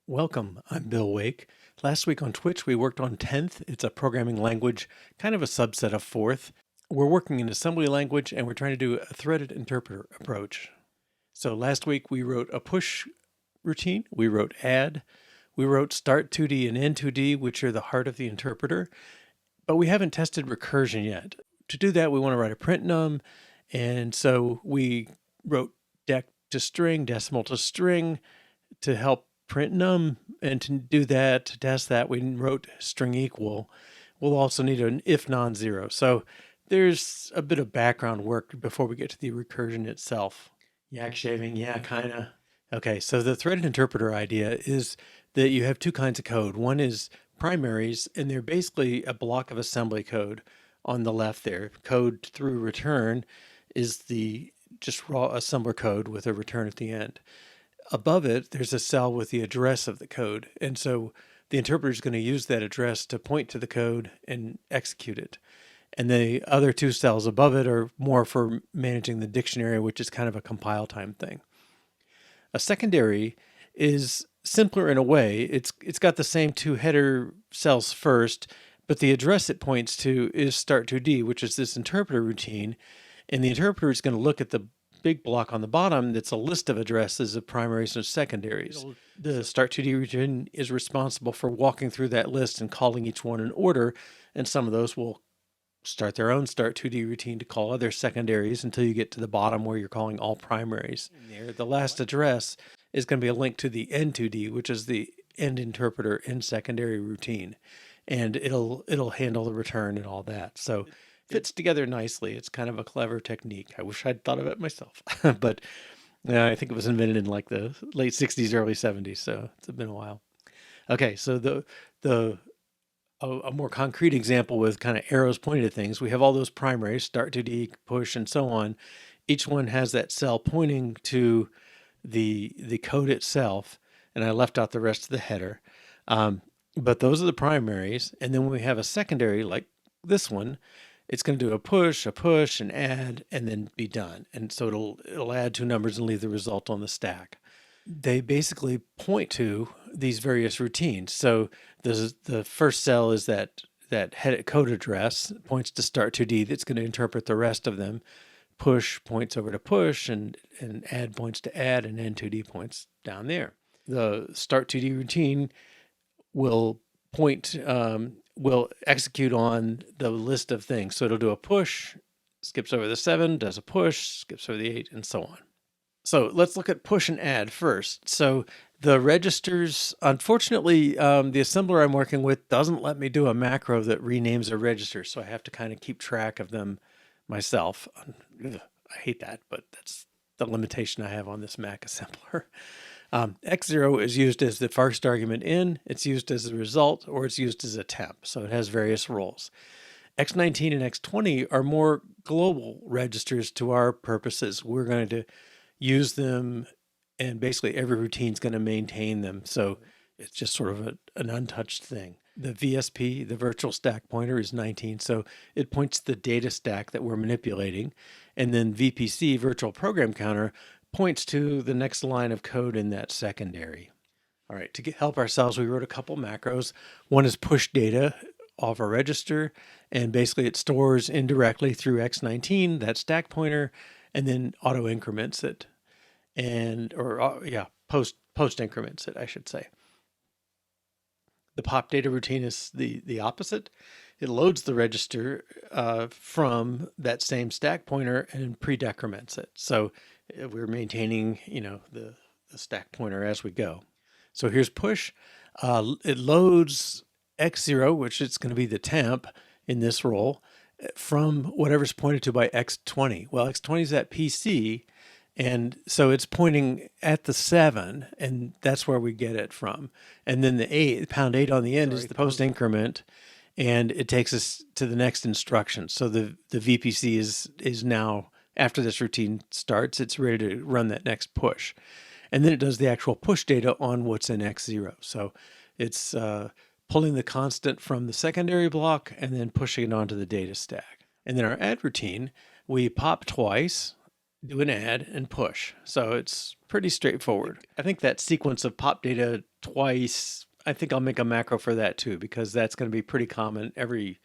Welcome, I'm Bill Wake. Last week on Twitch, we worked on 10th. It's a programming language, kind of a subset of 4th. We're working in assembly language and we're trying to do a threaded interpreter approach. So last week we wrote a push routine, we wrote add, we wrote start 2D and end 2D, which are the heart of the interpreter, but we haven't tested recursion yet. To do that, we want to write a print num, and so we wrote dec to string, decimal to string to help print num, and to do that, to test that, we wrote string equal. We'll also need an if non-zero. So there's a bit of background work before we get to the recursion itself. Yak shaving, yeah, kinda. Okay, so the threaded interpreter idea is that you have two kinds of code. One is primaries, and they're basically a block of assembly code on the left there. Code through return is the just raw assembler code with a return at the end. Above it, there's a cell with the address of the code. And so the interpreter is going to use that address to point to the code and execute it. And the other two cells above it are more for managing the dictionary, which is kind of a compile time thing. A secondary is simpler in a way. It's got the same two header cells first, but the address it points to is start2d, which is this interpreter routine. And the interpreter is going to look at the big block on the bottom that's a list of addresses of primaries and secondaries. The start2d routine is responsible for walking through that list and calling each one in order, and some of those will start their own start2d routine to call other secondaries until you get to the bottom where you're calling all primaries. The last address is going to be a link to the end2d, which is the end interpreter end secondary routine, and it'll handle the return and all that. So fits together nicely. It's kind of a clever technique. I wish I'd thought of it myself, but I think it was invented in like the late 60s, early 70s, so it's been a while. Okay, so a more concrete example with kind of arrows pointed at things, we have all those primaries, start2d, push, and so on. Each one has that cell pointing to the code itself, and I left out the rest of the header. But those are the primaries, and then when we have a secondary like this one, it's going to do a push, an add, and then be done. And so it'll add two numbers and leave the result on the stack. They basically point to these various routines. So the first cell is that head code address, points to start2d, that's going to interpret the rest of them. Push points over to push, and add points to add, and end2d points down there. The start2d routine will will execute on the list of things. So it'll do a push, skips over the 7, does a push, skips over the 8, and so on. So let's look at push and add first. So the registers, unfortunately, the assembler I'm working with doesn't let me do a macro that renames a register. So I have to kind of keep track of them myself. Ugh, I hate that, but that's the limitation I have on this Mac assembler. X0 is used as the first argument in, it's used as a result, or it's used as a temp. So it has various roles. X19 and X20 are more global registers to our purposes. We're going to use them, and basically every routine is going to maintain them. So it's just sort of an untouched thing. The VSP, the virtual stack pointer, is 19. So it points to the data stack that we're manipulating. And then VPC, virtual program counter, points to the next line of code in that secondary. All right, to help ourselves, we wrote a couple macros. One is push data off a register, and basically it stores indirectly through X19, that stack pointer, and then auto increments it, post increments it, I should say. The pop data routine is the opposite. It loads the register from that same stack pointer and pre-decrements it. So we're maintaining, the stack pointer as we go. So here's push. It loads X0, which is going to be the temp in this role, from whatever's pointed to by X20. Well, X20 is at PC, and so it's pointing at the 7, and that's where we get it from. And then the 8, pound 8 on the end, is the post increment, and it takes us to the next instruction. So the VPC is now, after this routine starts, it's ready to run that next push. And then it does the actual push data on what's in X0. So it's pulling the constant from the secondary block and then pushing it onto the data stack. And then our add routine, we pop twice, do an add, and push. So it's pretty straightforward. I think that sequence of pop data twice. I think I'll make a macro for that too, because that's going to be pretty common. Every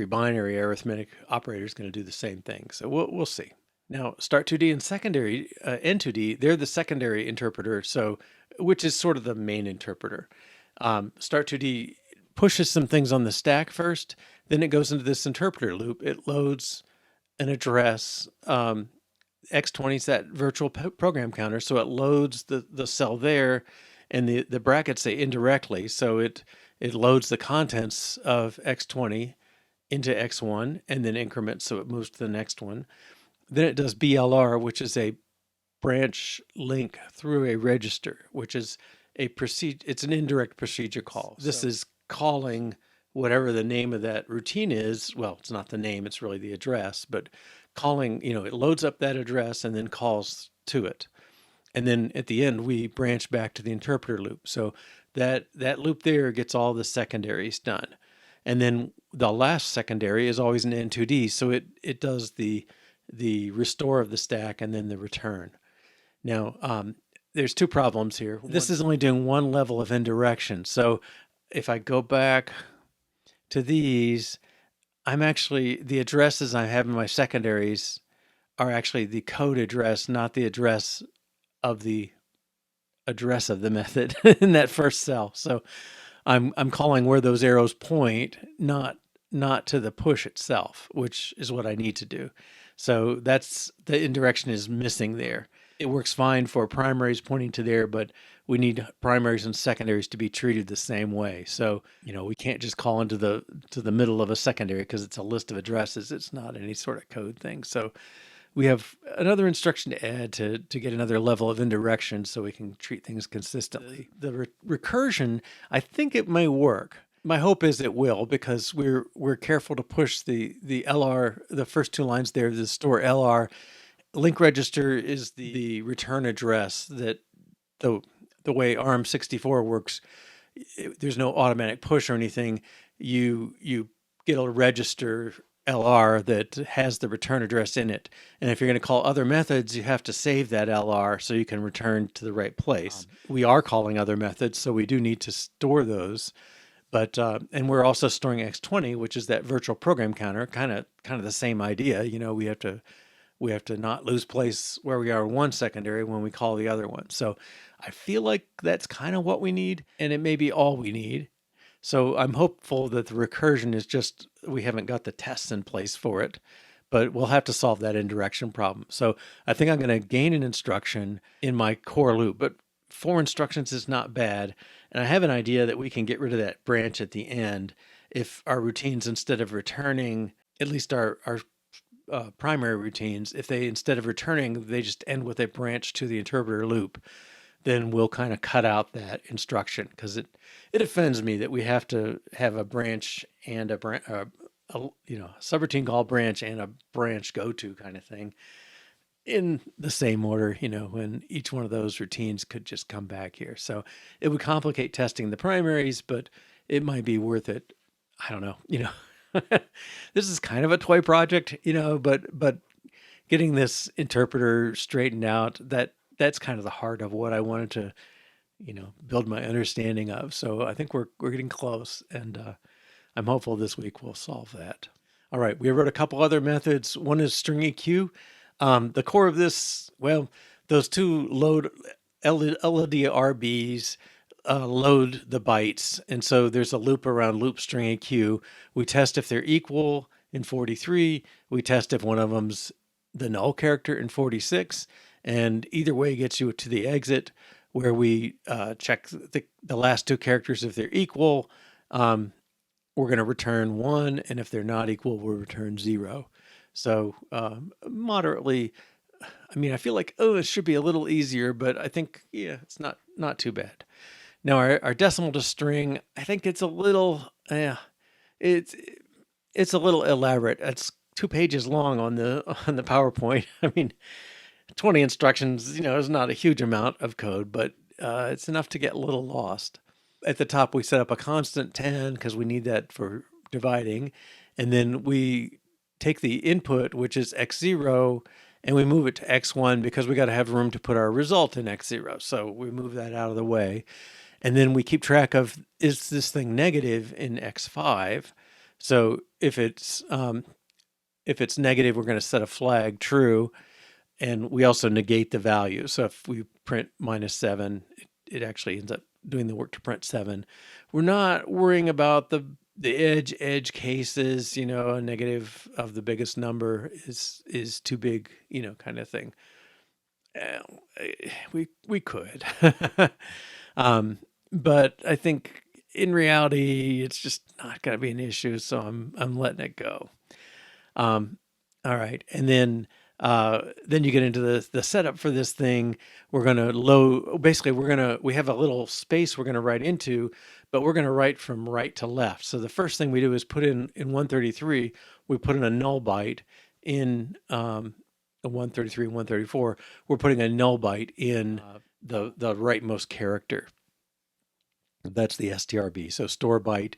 binary arithmetic operator is going to do the same thing. So we'll see. Now, start2d and secondary end2d, they're the secondary interpreter, so which is sort of the main interpreter. Start2d pushes some things on the stack first, then it goes into this interpreter loop. It loads an address. X20 is that virtual program counter, so it loads the cell there, and the brackets say indirectly, so it loads the contents of X20 into X1 and then increments, so it moves to the next one. Then it does BLR, which is a branch link through a register, which is it's an indirect procedure call. This is calling whatever the name of that routine is. Well, it's not the name, it's really the address, but calling, it loads up that address and then calls to it. And then at the end, we branch back to the interpreter loop. So that loop there gets all the secondaries done. And then the last secondary is always an end2d. So it does the restore of the stack and then the return. Now, there's two problems here. This is only doing one level of indirection. So if I go back to these, the addresses I have in my secondaries are actually the code address, not the address of the method in that first cell. So I'm calling where those arrows point, not to the push itself, which is what I need to do. So that's the indirection is missing there. It works fine for primaries pointing to there, but we need primaries and secondaries to be treated the same way. So, we can't just call into the middle of a secondary because it's a list of addresses. It's not any sort of code thing. So we have another instruction to add to get another level of indirection so we can treat things consistently. The recursion, I think it may work. My hope is it will, because we're careful to push the LR, the first two lines there, the store LR. Link register is the return address that the way ARM64 works, there's no automatic push or anything. You get a register LR that has the return address in it. And if you're going to call other methods, you have to save that LR so you can return to the right place. We are calling other methods, so we do need to store those. But and we're also storing X20, which is that virtual program counter, kind of the same idea. We have to not lose place where we are in one secondary when we call the other one. So I feel like that's kind of what we need, and it may be all we need. So I'm hopeful that the recursion is just, we haven't got the tests in place for it, but we'll have to solve that indirection problem. So I think I'm going to gain an instruction in my core loop, but 4 instructions is not bad. And I have an idea that we can get rid of that branch at the end if our routines, instead of returning, at least our primary routines, if they, instead of returning, they just end with a branch to the interpreter loop, then we'll kind of cut out that instruction, because it offends me that we have to have a branch and a subroutine call branch and a branch go to kind of thing in the same order, when each one of those routines could just come back here. So it would complicate testing the primaries, but it might be worth it. I don't know, this is kind of a toy project, but getting this interpreter straightened out, that's kind of the heart of what I wanted to, build my understanding of. So I think we're getting close, and I'm hopeful this week we'll solve that. All right, we wrote a couple other methods. One is streq. The core of this, those two load LDRBs load the bytes, and so there's a loop around loop string EQ. We test if they're equal in 43. We test if one of them's the null character in 46, and either way gets you to the exit, where we check the last two characters. If they're equal, we're going to return 1, and if they're not equal, we'll return 0. So moderately, I feel like, it should be a little easier, but I think, it's not too bad. Now our decimal to string, I think it's a little, it's a little elaborate. It's 2 pages long on the PowerPoint. 20 instructions, is not a huge amount of code, but it's enough to get a little lost. At the top, we set up a constant 10 because we need that for dividing. And then we take the input, which is x0, and we move it to x1 because we got to have room to put our result in x0. So we move that out of the way. And then we keep track of, is this thing negative in x5? So if it's negative, we're going to set a flag true, and we also negate the value. So if we print -7, it actually ends up doing the work to print 7. We're not worrying about the edge cases, a negative of the biggest number is too big, kind of thing. We could, but I think in reality it's just not going to be an issue. So I'm letting it go. All right, and then you get into the setup for this thing. We're going to load. Basically, we have a little space we're going to write into, but we're going to write from right to left. So the first thing we do is put in 133. We put in a null byte in 133 and 134. We're putting a null byte in the rightmost character. That's the strb. So store byte.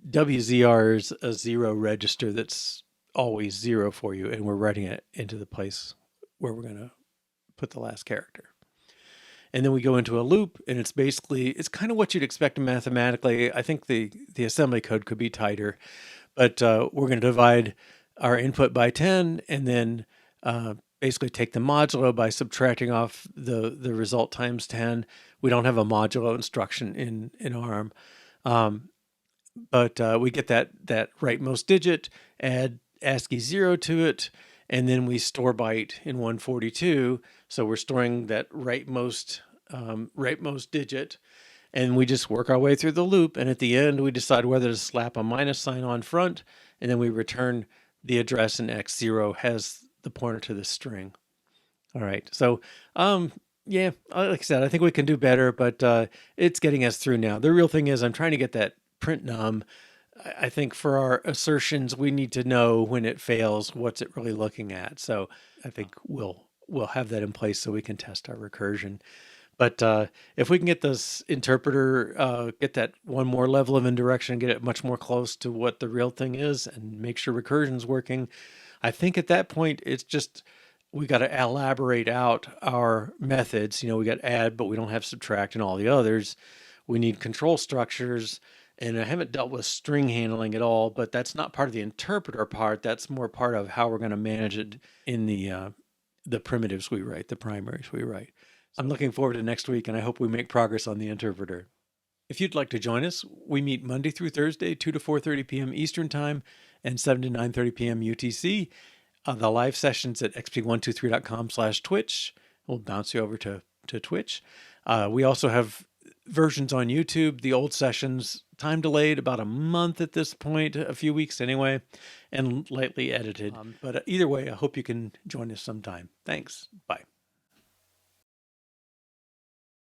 WZR is a 0 register that's always 0 for you, and we're writing it into the place where we're going to put the last character. And then we go into a loop, and it's kind of what you'd expect mathematically. I think the assembly code could be tighter, but we're going to divide our input by 10, and then basically take the modulo by subtracting off the result times 10. We don't have a modulo instruction in ARM, but we get that rightmost digit, add ASCII 0 to it, and then we store byte in 142. So we're storing that rightmost digit, and we just work our way through the loop. And at the end, we decide whether to slap a minus sign on front, and then we return the address, and x0 has the pointer to the string. All right. So, yeah, like I said, I think we can do better, but it's getting us through now. The real thing is I'm trying to get that print num. I think for our assertions, we need to know when it fails, what's it really looking at. So I think we'll have that in place so we can test our recursion. But if we can get this interpreter, get that one more level of indirection, get it much more close to what the real thing is, and make sure recursion's working, I think at that point, it's just, we got to elaborate out our methods. We got add, but we don't have subtract and all the others. We need control structures. And I haven't dealt with string handling at all, but that's not part of the interpreter part. That's more part of how we're going to manage it in the primitives we write, the primaries we write. I'm looking forward to next week, and I hope we make progress on the interpreter. If you'd like to join us, we meet Monday through Thursday, 2 to 4:30 p.m. Eastern Time and 7 to 9:30 p.m. UTC. The live sessions at xp123.com/Twitch. We'll bounce you over to Twitch. We also have versions on YouTube, the old sessions, time delayed about a month at this point, a few weeks anyway, and lightly edited. But either way, I hope you can join us sometime. Thanks. Bye.